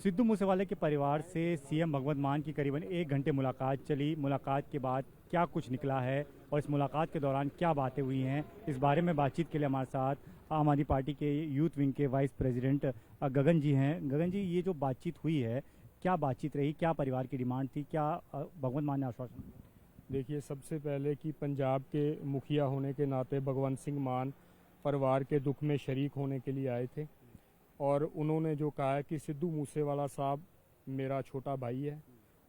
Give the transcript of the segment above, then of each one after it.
सिद्धू मूसेवाले के परिवार से सीएम भगवंत मान की करीबन 1 घंटे मुलाकात चली। मुलाकात के बाद क्या कुछ निकला है और इस मुलाकात के दौरान क्या बातें हुई हैं, इस बारे में बातचीत के लिए हमारे साथ आम आदमी पार्टी के यूथ विंग के वाइस प्रेसिडेंट गगन जी हैं। गगन जी, ये जो बातचीत हुई है, क्या बातचीत रही, क्या परिवार की डिमांड थी, क्या भगवंत मान ने आश्वासन दिया? देखिए, सबसे पहले कि पंजाब के मुखिया होने के नाते भगवंत सिंह मान परिवार के दुख में शरीक होने के लिए आए थे और उन्होंने जो कहा है कि सिद्धू मूसेवाला साहब मेरा छोटा भाई है।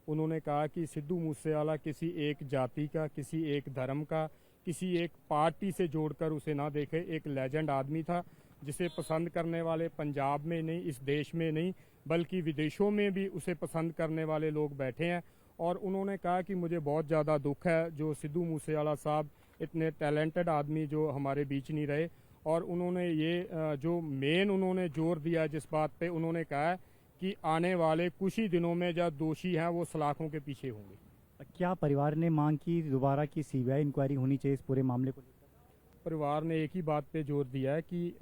उन्होंने कहा कि सिद्धू मूसेवाला किसी एक जाति का, किसी एक धर्म का, किसी एक पार्टी से जोड़कर उसे ना देखे। एक लेजेंड आदमी था जिसे पसंद करने वाले पंजाब में नहीं, इस देश में नहीं, बल्कि विदेशों में भी उसे पसंद करने वाले लोग बैठे हैं। और उन्होंने कहा कि मुझे बहुत ज़्यादा दुख है जो सिद्धू मूसेवाला साहब इतने टैलेंटेड आदमी जो हमारे बीच नहीं रहे। और उन्होंने ये जो मेन उन्होंने जोर दिया जिस बात पे, उन्होंने कहा है कि आने वाले कुछ ही दिनों में जो दोषी हैं वो सलाखों के पीछे होंगे। क्या परिवार ने मांग की दोबारा की सीबीआई इंक्वायरी होनी चाहिए इस पूरे मामले को लेकर? परिवार ने एक ही बात पे जोर दिया है कि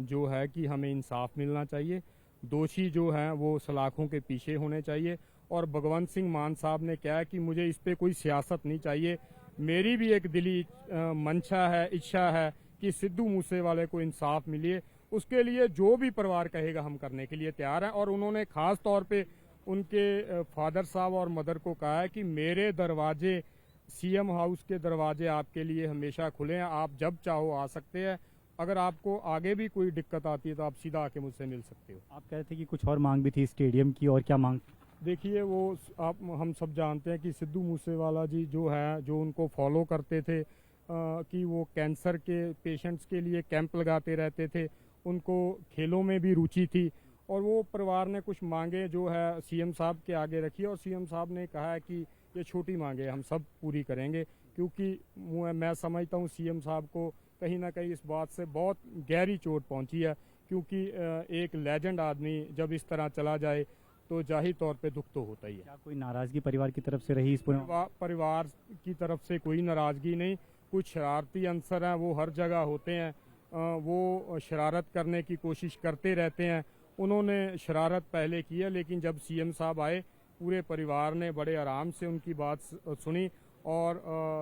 जो है कि हमें इंसाफ मिलना चाहिए, दोषी जो हैं वो सलाखों के पीछे होने चाहिए। और भगवंत सिंह मान साहब ने कहा कि मुझे इस पे कोई सियासत नहीं चाहिए, मेरी भी एक दिली मंशा है, इच्छा है कि सिद्धू मूसेवाले को इंसाफ मिले। उसके लिए जो भी परिवार कहेगा हम करने के लिए तैयार हैं। और उन्होंने खास तौर पे उनके फादर साहब और मदर को कहा है कि मेरे दरवाजे, सीएम हाउस के दरवाजे आपके लिए हमेशा खुले हैं, आप जब चाहो आ सकते हैं। अगर आपको आगे भी कोई दिक्कत आती है तो आप सीधा आके मुझसे मिल सकते हो। आप कह रहे थे कि कुछ और मांग भी थी स्टेडियम की, और क्या मांग? देखिए, वो हम सब जानते हैं कि सिद्धू मूसेवाला जी जो है, जो उनको फॉलो करते थे कि वो कैंसर के पेशेंट्स के लिए कैंप लगाते रहते थे, उनको खेलों में भी रुचि थी। और वो परिवार ने कुछ मांगे जो है सीएम साहब के आगे रखी और सीएम साहब ने कहा है कि ये छोटी मांगे हम सब पूरी करेंगे। क्योंकि मैं समझता हूँ सीएम साहब को कहीं ना कहीं इस बात से बहुत गहरी चोट पहुँची है, क्योंकि एक लेजेंड आदमी जब इस तरह चला जाए तो जाहिर तौर पे दुख तो होता ही है। क्या कोई नाराजगी परिवार की तरफ से रही इस पूरे? परिवार की तरफ से कोई नाराजगी नहीं। कुछ शरारती अंसर हैं, वो हर जगह होते हैं, वो शरारत करने की कोशिश करते रहते हैं। उन्होंने शरारत पहले की है, लेकिन जब सीएम साहब आए पूरे परिवार ने बड़े आराम से उनकी बात सुनी और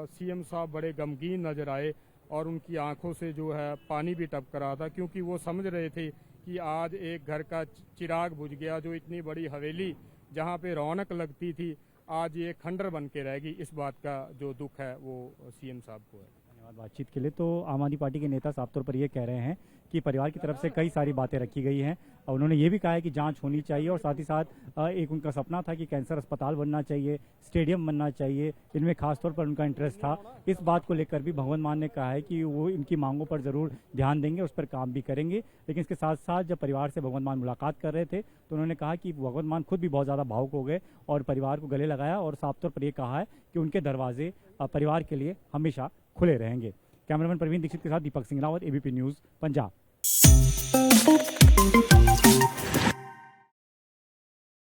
सीएम साहब बड़े गमगीन नजर आए और उनकी आंखों से जो है पानी भी टपक रहा था, क्योंकि वो समझ रहे थे कि आज एक घर का चिराग बुझ गया। जो इतनी बड़ी हवेली जहाँ पे रौनक लगती थी, आज ये खंडर बन के रहेगी। इस बात का जो दुख है वो सीएम साहब को है। धन्यवाद बातचीत के लिए। तो आम आदमी पार्टी के नेता साफ तौर पर ये कह रहे हैं कि परिवार की तरफ से कई सारी बातें रखी गई हैं और उन्होंने ये भी कहा है कि जांच होनी चाहिए और साथ ही साथ एक उनका सपना था कि कैंसर अस्पताल बनना चाहिए, स्टेडियम बनना चाहिए, इनमें खासतौर पर उनका इंटरेस्ट था। इस बात को लेकर भी भगवंत मान ने कहा है कि वो इनकी मांगों पर ज़रूर ध्यान देंगे, उस पर काम भी करेंगे। लेकिन इसके साथ साथ जब परिवार से भगवंत मान मुलाकात कर रहे थे तो उन्होंने कहा कि भगवंत मान खुद भी बहुत ज़्यादा भावुक हो गए और परिवार को गले लगाया और साफ तौर पर यह कहा है कि उनके दरवाजे परिवार के लिए हमेशा खुले रहेंगे। कैमरामैन प्रवीण दीक्षित के साथ दीपक सिंह रावत, एबीपी न्यूज़, पंजाब।